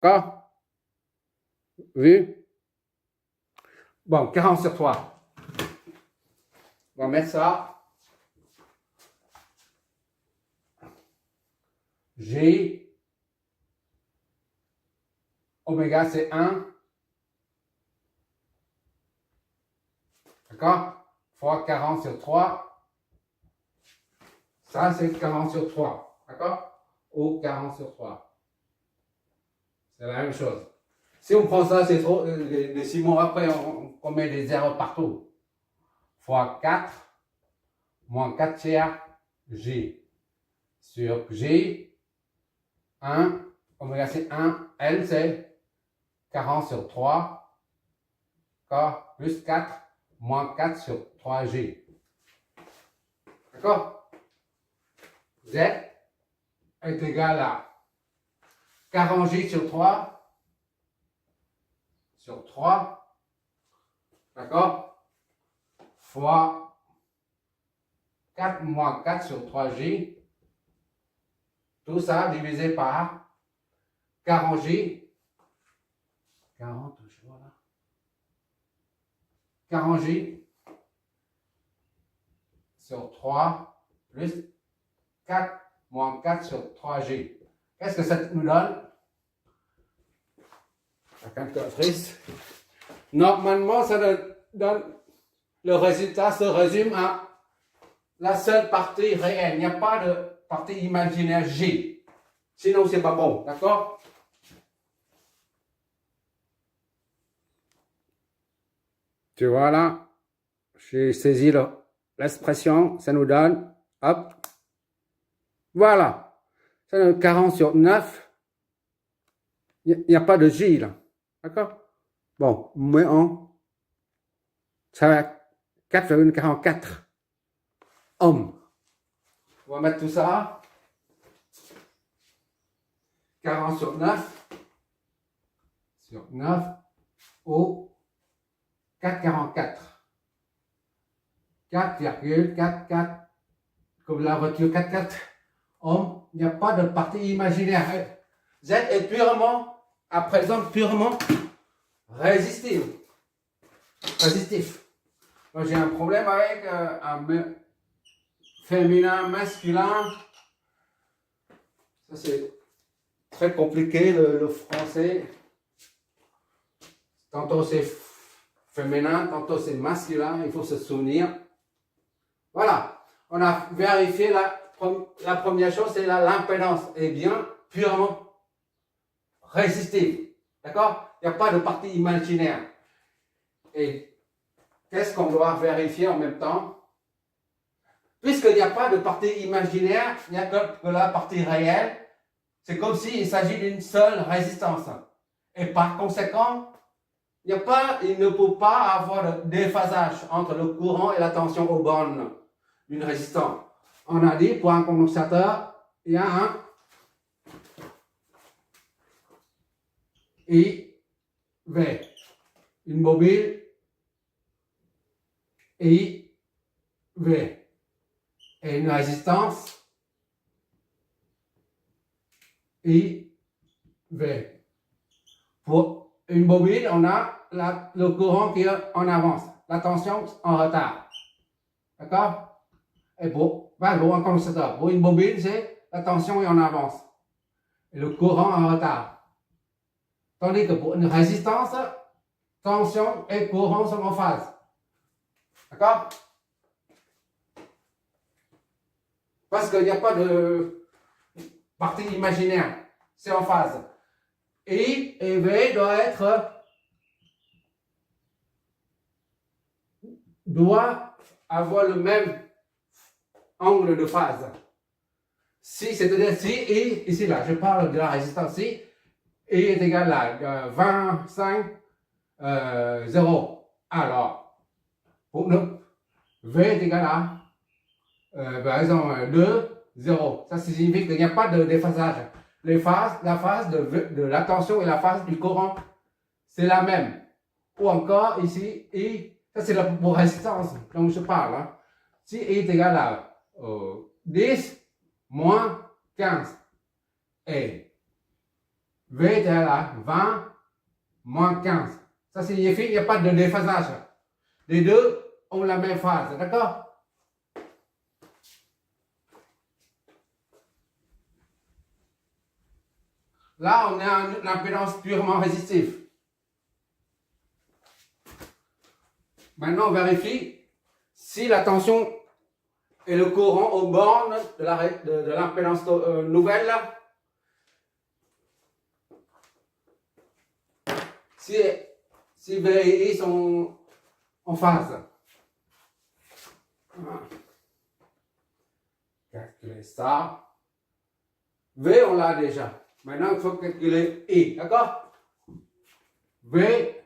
D'accord? Vu? Bon, 40 sur 3. On va mettre ça. G. Oméga, c'est 1. D'accord? Fois 40 sur 3. Ça, c'est 40 sur 3. D'accord? Ou 40 sur 3. C'est la même chose. Si on prend ça, c'est trop. Les 6 mots après, on met des zéros partout. Fois 4, moins 4 tiers, G. Sur G, 1, oméga c'est 1, L c'est 40 sur 3, d'accord? Plus 4, moins 4 sur 3G. D'accord? Z est égal à 40G sur 3, d'accord? Fois 4 moins 4 sur 3G. Tout ça divisé par 40G. 40, je vois là. 40G sur 3 plus 4 moins 4 sur 3G. Qu'est-ce que ça nous donne? La calculatrice. Normalement, ça donne le résultat se résume à la seule partie réelle. Il n'y a pas de partie imaginaire G. Sinon, c'est pas bon. D'accord? Tu vois là, j'ai saisi l'expression, ça nous donne, hop, voilà, ça donne 40 sur 9, il n'y a pas de J là, d'accord? Bon, mais ça va 4,44 ohms. On va mettre tout ça, 40 sur 9 au 4,44. 4,44, comme la voiture 4,4 ohms, il n'y a pas de partie imaginaire. Z est purement, à présent, purement résistif. Moi, j'ai un problème avec un féminin, masculin. Ça, c'est très compliqué, le français. Tantôt c'est féminin, tantôt c'est masculin, il faut se souvenir. Voilà, on a vérifié la première chose, c'est l'impédance est bien purement résistive. D'accord? Il n'y a pas de partie imaginaire. Et qu'est-ce qu'on doit vérifier en même temps? Puisqu'il n'y a pas de partie imaginaire, il n'y a que la partie réelle, c'est comme s'il s'agit d'une seule résistance. Et par conséquent, il ne peut pas avoir de déphasage entre le courant et la tension aux bornes d'une résistance. On a dit, pour un condensateur, il y a un IV, une bobine IV et une résistance IV. Pour une bobine, on a le courant qui est en avance, la tension en retard. D'accord? Et pour un condensateur, pour une bobine, c'est la tension est en avance et le courant en retard. Tandis que pour une résistance, tension et courant sont en phase. D'accord? Parce qu'il n'y a pas de partie imaginaire, c'est en phase. I et V doit avoir le même angle de phase. Si, c'est-à-dire si I, ici là, je parle de la résistance I, I est égal à 25, 0. Alors, pour nous, V est égal à, par exemple, 2, 0. Ça signifie qu'il n'y a pas de déphasage. La phase de la tension et la phase du courant, c'est la même. Ou encore, ici, I, ça c'est pour résistance dont je parle. Hein. Si I est égal à 10 moins 15 et V est égal à 20 moins 15. Ça signifie qu'il n'y a pas de déphasage. Les deux ont la même phase, d'accord? Là, on a une impédance purement résistive. Maintenant, on vérifie si la tension et le courant aux bornes de l'impédance nouvelle, là, si V et I sont en phase. Calculer ça. V, on l'a déjà. Maintenant, il faut calculer I, d'accord? V,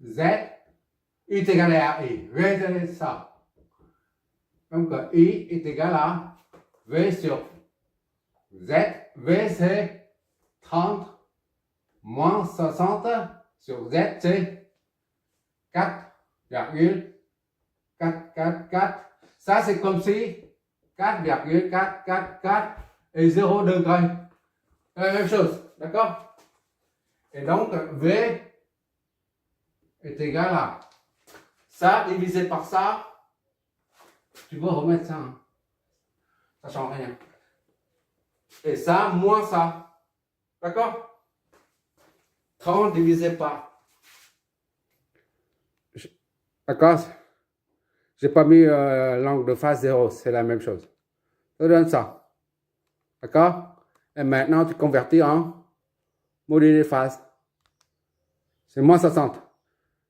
Z, I est égal à I. V est égal à ça. Donc, I est égal à V sur Z. V, c'est 30 moins 60 sur Z, c'est 4,444. Ça, c'est comme si 4,444 et 0 degré. C'est la même chose, d'accord? Et donc, V est égal à ça divisé par ça. Tu peux remettre ça, hein? Ça ne change rien. Et ça moins ça, d'accord? 30 divisé par. D'accord? J'ai pas mis l'angle de phase 0, c'est la même chose. Ça donne ça. D'accord? Et maintenant, tu convertis en module de phase. C'est moins 60.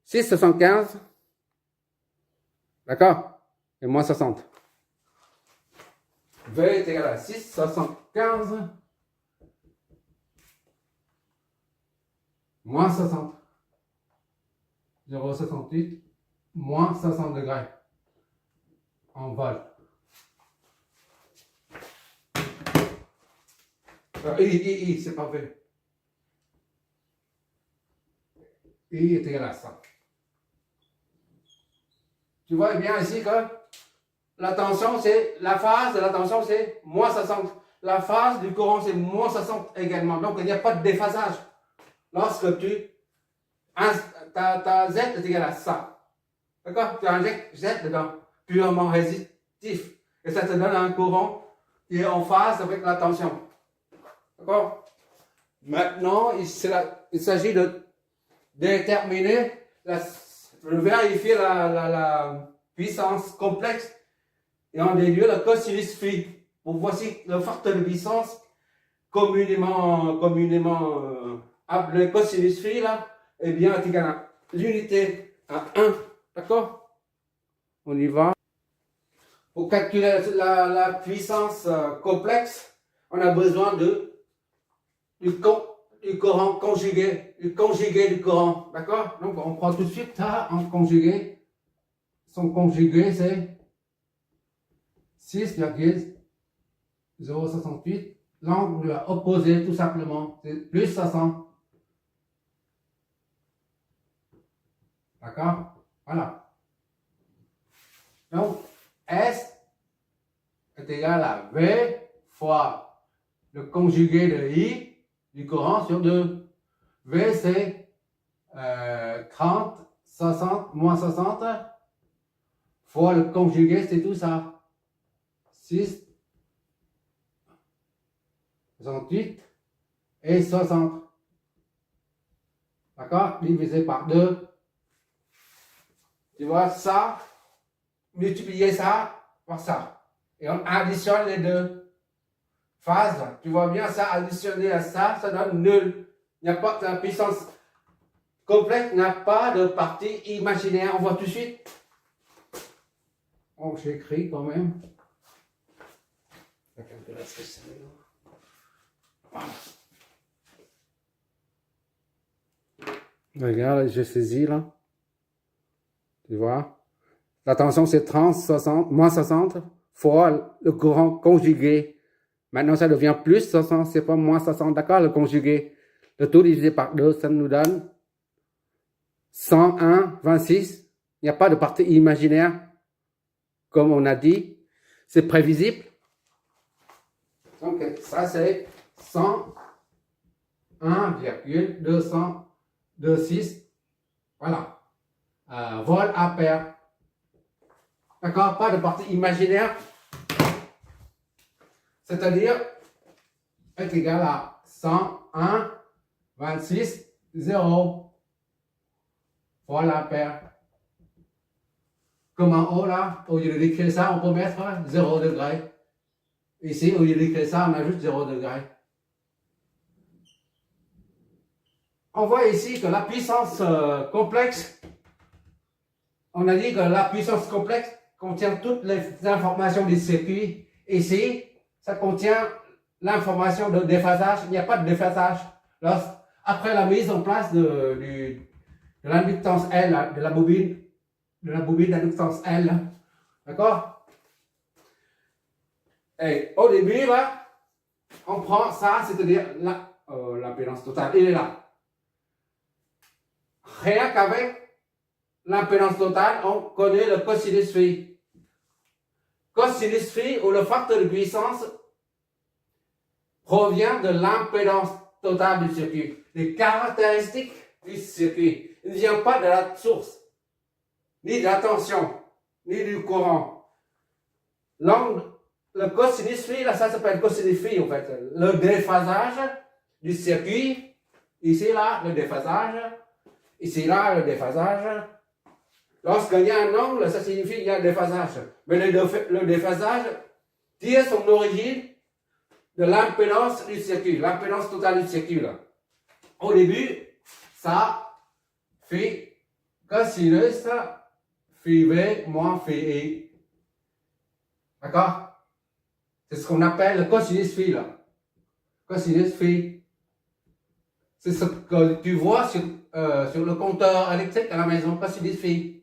6,75. D'accord? Et moins 60. V est égal à 6,75 moins 60. 0,68 moins 60 degrés en volts. C'est pas V. I est égal à ça. Tu vois bien ici que la tension, c'est la phase de la tension, c'est moins 60. La phase du courant, c'est moins 60 également. Donc, il n'y a pas de déphasage. Lorsque ta Z est égal à ça. D'accord? Tu injectes Z dedans, purement résistif. Et ça te donne un courant qui est en phase avec la tension. D'accord? Maintenant, il s'agit de déterminer, de vérifier la puissance complexe et en déduire le cosinus phi. Pour voici le facteur de puissance communément appelé cosinus phi là, eh bien, est égal à l'unité à 1. D'accord? On y va. Pour calculer la puissance complexe, on a besoin du courant conjugué, du conjugué du courant. D'accord? Donc, on prend tout de suite ça en conjugué. Son conjugué, c'est 6,068. L'angle opposé, tout simplement, c'est plus 500. D'accord? Voilà. Donc, S est égal à V fois le conjugué de I du courant sur 2. V, c'est 30, 60, moins 60, fois le conjugué, c'est tout ça. 6, 68 et 60. D'accord? Divisé par 2. Tu vois ça, multiplier ça par ça. Et on additionne les deux phases. Tu vois bien ça, additionner à ça, ça donne nul. Il n'y a pas de puissance complexe, n'a pas de partie imaginaire. On voit tout de suite. Oh, j'écris quand même. La calculatrice, c'est mieux. Voilà. Regarde, j'ai saisi là. Tu vois? La tension c'est 30, 60, moins 60 fois le courant conjugué. Maintenant ça devient plus 60, c'est pas moins 60, d'accord? Le conjugué. Le tout divisé par 2, ça nous donne 101,26. Il n'y a pas de partie imaginaire. Comme on a dit, c'est prévisible. Donc ça c'est 100 1,226, voilà, vol ampère. D'accord? Pas de partie imaginaire. C'est-à-dire, est égal à 101,26,0 vol ampère. Comme en haut là, au lieu d'écrire ça, on peut mettre 0 degré. Ici, au lieu d'écrire ça, on ajoute 0 degré. On voit ici que la puissance complexe, on a dit que la puissance complexe contient toutes les informations du circuit. Ici, ça contient l'information de déphasage. Il n'y a pas de déphasage. Après la mise en place de l'inductance L, de la bobine d'inductance L. D'accord? Et au début, là, on prend ça, c'est-à-dire l'impédance totale. Il est là. Rien qu'avec l'impédance totale, on connaît le cosinus phi. Cosinus phi, ou le facteur de puissance, provient de l'impédance totale du circuit. Les caractéristiques du circuit. Il ne vient pas de la source, ni de la tension, ni du courant. Le cosinus phi, là, ça s'appelle cosinus phi, en fait. Le déphasage du circuit. Ici, là, le déphasage. Ici, là, le déphasage. Lorsqu'il y a un angle, ça signifie qu'il y a un déphasage. Mais le déphasage tire son origine de l'impédance du circuit, l'impédance totale du circuit. Là. Au début, ça fait cosinus phi V moins phi I. D'accord? C'est ce qu'on appelle le cosinus phi. Là. Cosinus phi. C'est ce que tu vois sur le compteur électrique à la maison, cosinus phi.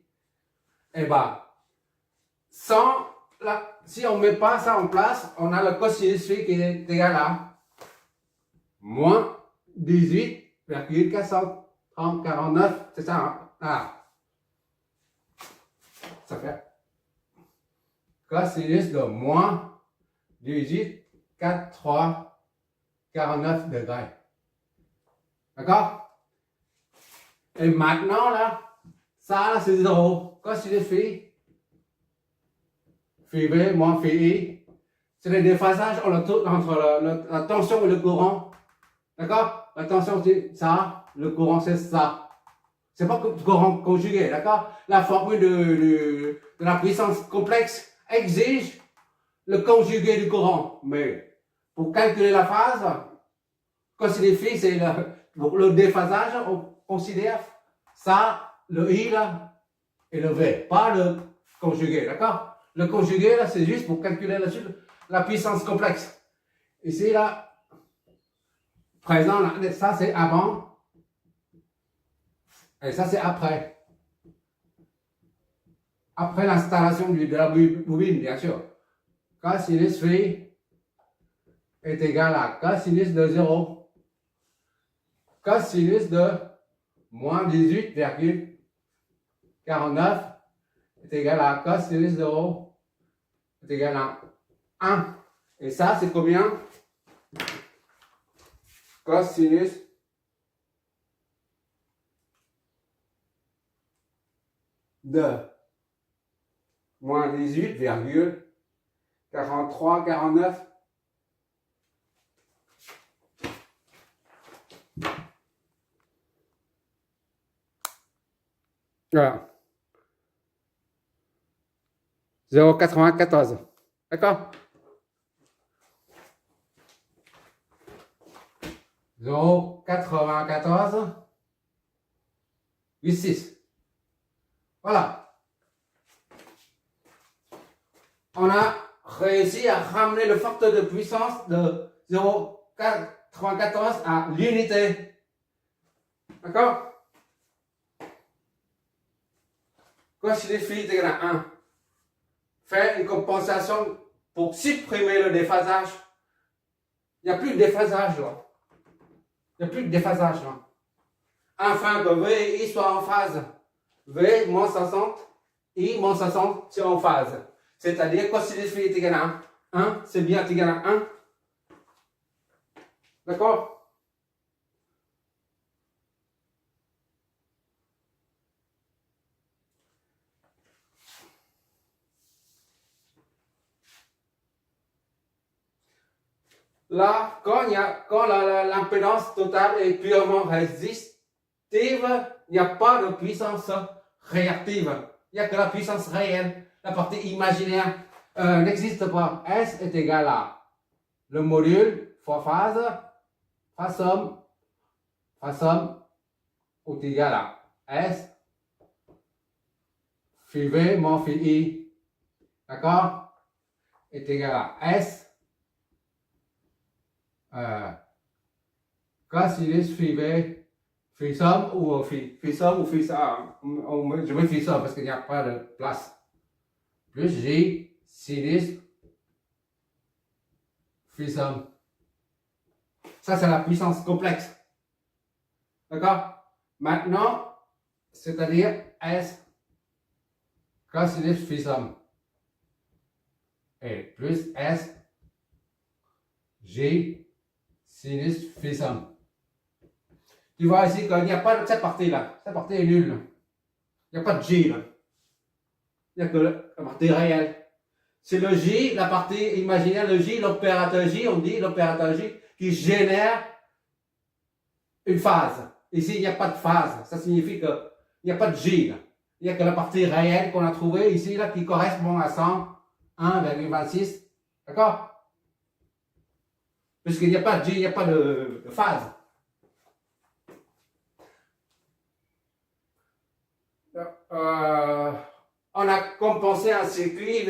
Eh bien, si on ne met pas ça en place, on a le cosinus phi qui est égal à moins 18,449. C'est ça, hein? Ah. Ça fait cosinus de moins 18,4349 degrés. D'accord? Et maintenant, là, ça, là, c'est 0. Cosinus phi, phi V moins phi I, c'est le déphasage entre la tension et le courant. D'accord? La tension, c'est ça, le courant, c'est ça. C'est pas courant conjugué, d'accord? La formule de la puissance complexe exige le conjugué du courant. Mais pour calculer la phase, cosinus phi, c'est le déphasage, on considère ça, le I, là, et le V, pas le conjugué, d'accord? Le conjugué, là, c'est juste pour calculer la puissance complexe. Ici, là, présent, là, ça, c'est avant, et ça, c'est après. Après l'installation de la bobine, bien sûr. Cosinus phi est égal à cosinus de 0. Cosinus de moins 18,49 est égal à cosinus de 0 est égal à 1. Et ça, c'est combien? Cosinus de moins 18,4349. Voilà. 0,94. D'accord? 0,94. 86. Voilà. On a réussi à ramener le facteur de puissance de 0,94 à l'unité. D'accord? Cosinus phi est égal à 1. Faire une compensation pour supprimer le déphasage. Il n'y a plus de déphasage là. Il n'y a plus de déphasage là. Afin que V et I soient en phase. V moins 60, I moins 60 c'est en phase. C'est-à-dire cosinus phi est égal à 1. 1, c'est bien égal à 1. D'accord? là, quand l'impédance totale est purement résistive, il n'y a pas de puissance réactive. Il n'y a que la puissance réelle. La partie imaginaire n'existe pas. S est égal à le module fois phase, somme est égal à S phi V moins phi I. D'accord? Est égal à S cosinus phi V phi somme ou phi somme ou phi ça. Je mets phi somme parce qu'il n'y a pas de place. Plus J sinus phi somme. Ça, c'est la puissance complexe. D'accord? Maintenant, c'est-à-dire S cosinus phi somme. Et plus S J sinus phi somme. Tu vois ici qu'il n'y a pas de cette partie-là. Cette partie est nulle. Il n'y a pas de J là. Il n'y a que la partie réelle. C'est le J, la partie imaginaire, le J, l'opérateur J, on dit l'opérateur J qui génère une phase. Ici, il n'y a pas de phase. Ça signifie qu'il n'y a pas de J là. Il n'y a que la partie réelle qu'on a trouvée ici là qui correspond à 101,26. D'accord? Puisqu'il n'y a pas de J, il n'y a pas de phase. On a compensé un circuit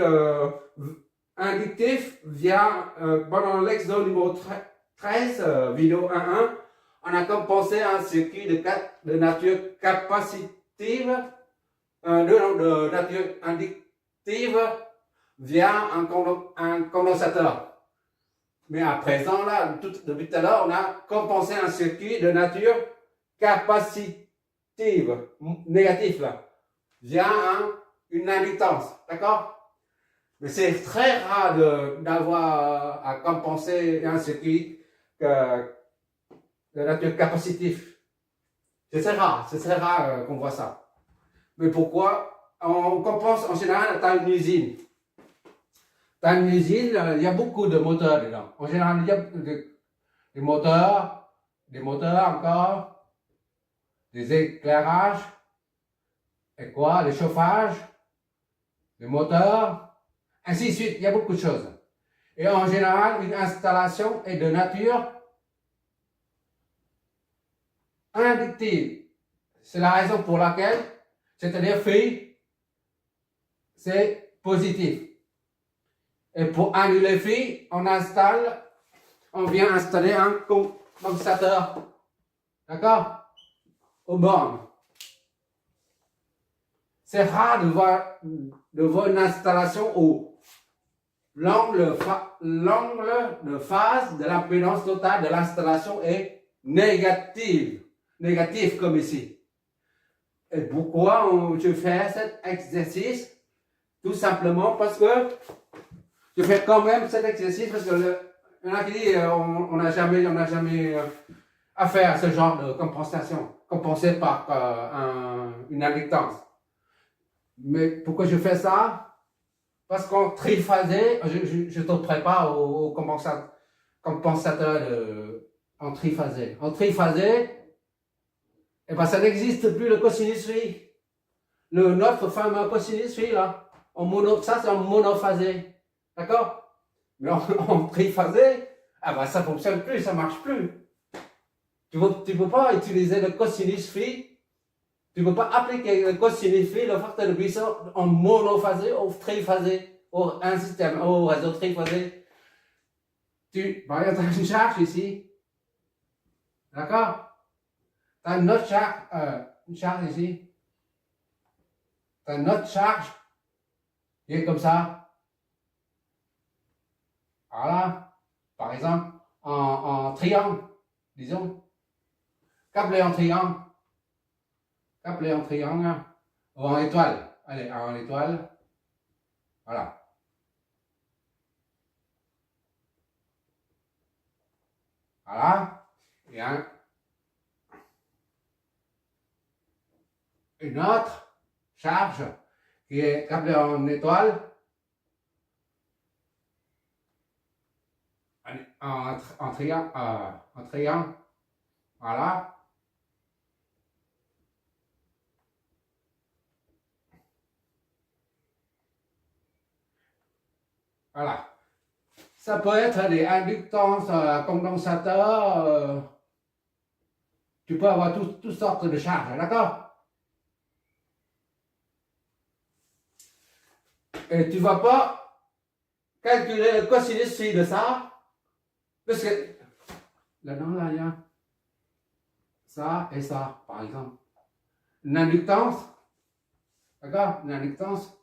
inductif via, pendant l'exemple numéro 13, vidéo 1.1, on a compensé un circuit de nature capacitive, de nature inductive via un condensateur. Mais à présent, là, depuis tout à l'heure, on a compensé un circuit de nature capacitive, négatif, là, via une inductance, d'accord? Mais c'est très rare d'avoir à compenser un circuit de nature capacitive. C'est très rare qu'on voit ça. Mais pourquoi? On compense en général dans une usine. Dans une usine, il y a beaucoup de moteurs dedans. En général, il y a des moteurs encore, des éclairages, et quoi? Le chauffage, le moteur, ainsi de suite. Il y a beaucoup de choses. Et en général, une installation est de nature inductive. C'est la raison pour laquelle, c'est-à-dire phi, c'est positif. Et pour annuler phi, on vient installer un condensateur. D'accord? Aux bornes. C'est rare de voir une installation où l'angle de phase de l'impédance totale de l'installation est négatif comme ici. Et pourquoi je fais cet exercice? Tout simplement parce que je fais quand même cet exercice parce que il y en a qui disent on n'a jamais affaire à ce genre de compensation, compensé par une inductance. Mais pourquoi je fais ça? Parce qu'en triphasé, je te prépare au compensateur en triphasé. En triphasé, eh ben, ça n'existe plus le cosinus phi. Notre fameux cosinus phi, là, ça c'est en monophasé. D'accord? Mais en triphasé, ah ben, ça ne fonctionne plus, ça ne marche plus. Tu ne peux pas utiliser le cosinus phi. Tu ne peux pas appliquer le cosinus phi, le facteur de puissance, en monophasé ou triphasé, ou un système, au réseau triphasé. Par exemple, tu as une charge ici. D'accord? Tu as une autre charge ici. Tu as une autre charge qui est comme ça. Voilà. Par exemple, en triangle, disons. Câblé en triangle. Câblé en triangle. Ou en étoile. Allez, en étoile. Voilà. Voilà. Et une autre charge qui est câblée en étoile. en triangle. Voilà. Voilà. Ça peut être des inductances, condensateurs. Tu peux avoir toutes sortes de charges, d'accord? Et tu ne vas pas calculer le cosinus phi de ça, parce que là-dedans, il y a ça et ça, par exemple. Une inductance, d'accord? Une inductance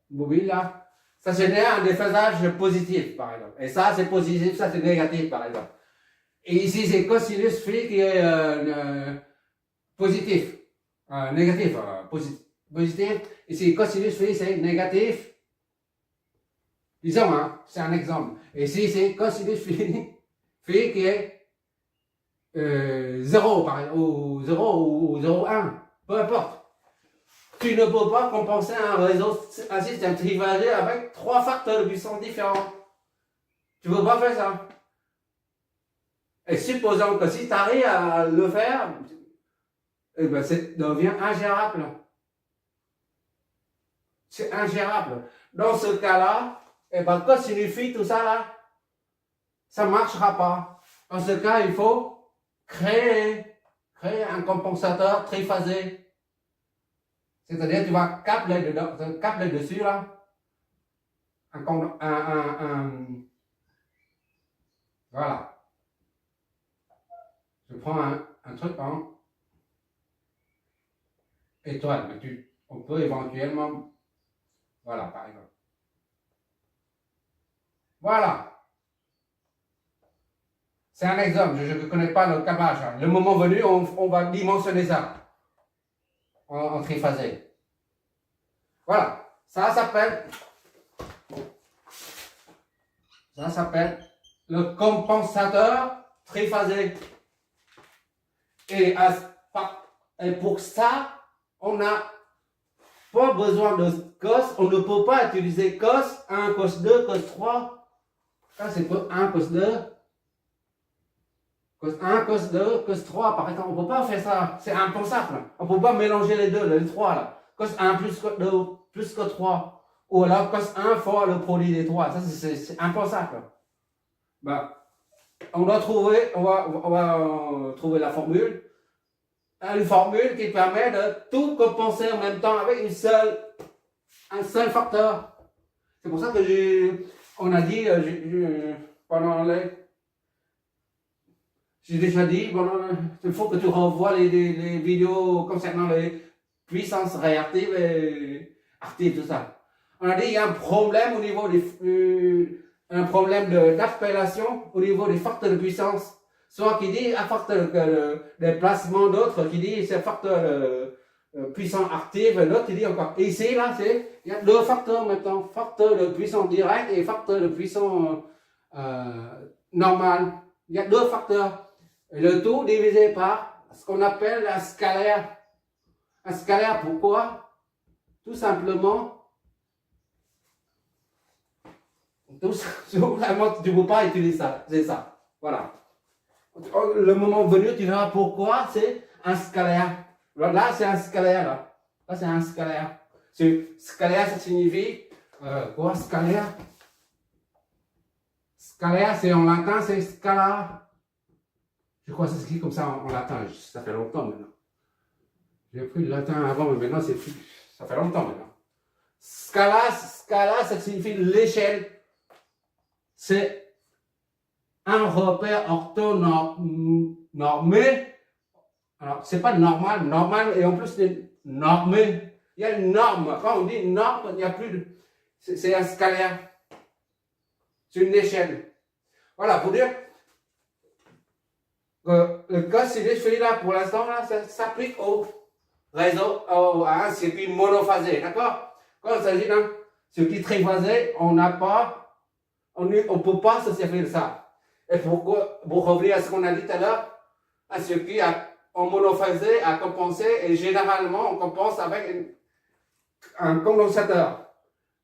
mobile, là. Ça génère un déphasage positif, par exemple. Et ça, c'est positif, ça, c'est négatif, par exemple. Et ici, c'est cosinus phi qui est positif. Négatif, positif. Ici, cosinus phi, c'est négatif. Disons, hein, c'est un exemple. Et ici, c'est cosinus phi, phi qui est 0, par exemple, ou 0 ou 0,1. Peu importe. Tu ne peux pas compenser un système triphasé avec 3 facteurs de puissance différents. Tu ne peux pas faire ça. Et supposons que si tu arrives à le faire, eh ben, ça devient ingérable. C'est ingérable. Dans ce cas-là, eh ben, cosinus phi, tout ça là, ça ne marchera pas. Dans ce cas, il faut créer un compensateur triphasé. C'est-à-dire, tu vas câbler dessus là, voilà. Je prends un truc en étoile, mais on peut éventuellement, voilà, par exemple. Voilà. C'est un exemple, je ne connais pas le câblage. Hein. Le moment venu, on va dimensionner ça en triphasé. Voilà. Ça s'appelle le compensateur triphasé. Et pour ça, on n'a pas besoin de cos. On ne peut pas utiliser cos 1, cos 2, cos 3. Ça, c'est cos 1, cos 2. Cos 1, cos 2, cos 3, par exemple. On ne peut pas faire ça. C'est impensable. On ne peut pas mélanger les deux, les trois. Là. Cos 1 plus cos 2 plus cos 3. Ou alors cos 1 fois le produit des trois. Ça, c'est impensable. Ben, on va trouver la formule. Une formule qui permet de tout compenser en même temps avec un seul facteur. C'est pour ça que on a dit, j'ai déjà dit, il faut que tu revoies les vidéos concernant les puissances réactives et actives, tout ça. On a dit, il y a un problème au niveau un problème d'appellation au niveau des facteurs de puissance. Soit qui dit un facteur de déplacement, d'autres qui dit c'est un facteur puissance active, l'autre qui dit encore. Et ici, là, il y a deux facteurs maintenant, facteur de puissance directe et facteur de puissance normale. Il y a deux facteurs. Et le tout divisé par ce qu'on appelle un scalaire. Un scalaire, pourquoi? Tout simplement, tu ne peux pas utiliser ça. C'est ça. Voilà. Le moment venu, tu verras pourquoi c'est un scalaire. Là, c'est un scalaire. Là, c'est un scalaire. Scalaire, ça signifie quoi, scalaire? Scalaire, c'est en latin, c'est scala. Je crois que c'est écrit comme ça en latin. Ça fait longtemps maintenant. J'ai pris le latin avant, mais maintenant, ça fait longtemps maintenant. Scala, ça signifie l'échelle. C'est un repère orthonormé. Alors, c'est pas normal, et en plus, c'est normé. Il y a une norme. Quand on dit norme, il n'y a plus de. C'est un scalaire. C'est une échelle. Voilà, pour dire que le cosinus phi là, pour l'instant, là, ça s'applique au réseau, à un circuit monophasé. D'accord? Quand il s'agit d'un circuit triphasé, on ne peut pas se servir de ça. Et pour revenir à ce qu'on a dit tout à l'heure, un circuit en monophasé à compenser, et généralement on compense avec un condensateur.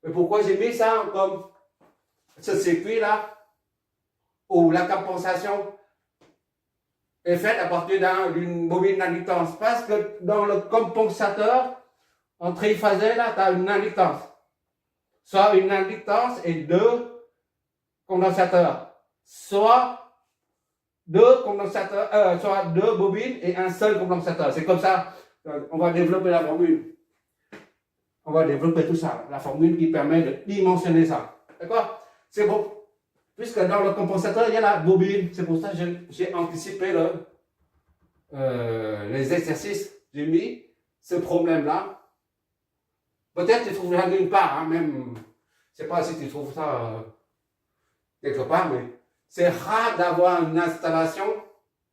Et pourquoi j'ai mis ça comme ce circuit-là où la compensation est faite à partir d'une bobine d'inductance. Parce que dans le compensateur, en triphasé, là, tu as une inductance. Soit une inductance et deux condensateurs. Soit deux condensateurs, soit deux bobines et un seul condensateur. C'est comme ça. On va développer la formule. On va développer tout ça. La formule qui permet de dimensionner ça. D'accord? C'est bon. Puisque dans le compensateur, il y a la bobine. C'est pour ça que j'ai anticipé les exercices. J'ai mis ce problème-là. Peut-être tu trouves ça d'une part, hein, même. Je ne sais pas si tu trouves ça quelque part, mais c'est rare d'avoir une installation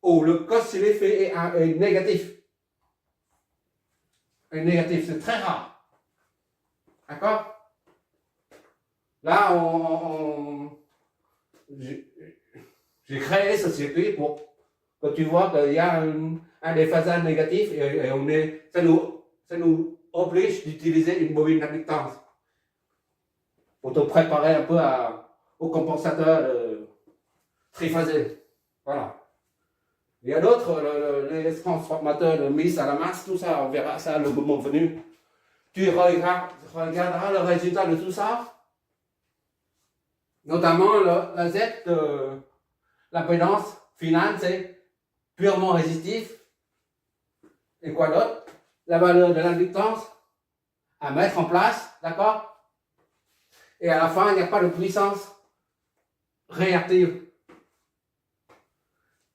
où le cos sur l'effet est négatif. Un négatif, c'est très rare. D'accord? Là, j'ai créé ce circuit pour que tu vois qu'il y a un déphasage négatif et ça nous oblige d'utiliser une bobine d'inductance pour te préparer un peu au compensateur triphasé. Voilà. Il y a d'autres, les transformateurs de mise à la masse, tout ça, on verra ça le moment venu. Tu regarderas le résultat de tout ça, notamment la Z, l'impédance finale, c'est purement résistif. Et quoi d'autre? La valeur de l'inductance à mettre en place, d'accord? Et à la fin, il n'y a pas de puissance réactive.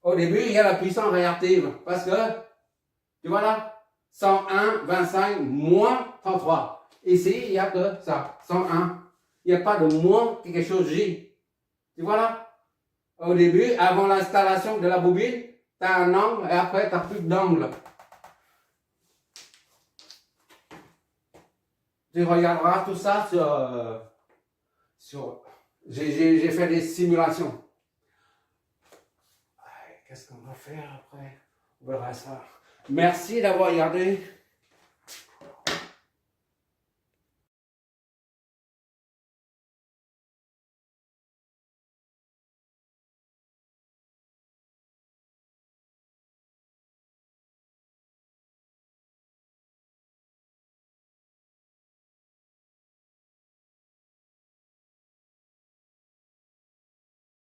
Au début, il y a la puissance réactive, parce que, tu vois là, 101, 25, moins 33. Ici, il n'y a que ça, 101. Il n'y a pas de moins quelque chose J. Tu vois là? Au début, avant l'installation de la bobine, tu as un angle et après, tu n'as plus d'angle. Tu regarderas tout ça sur j'ai fait des simulations. Qu'est-ce qu'on va faire après? On verra ça. Merci d'avoir regardé.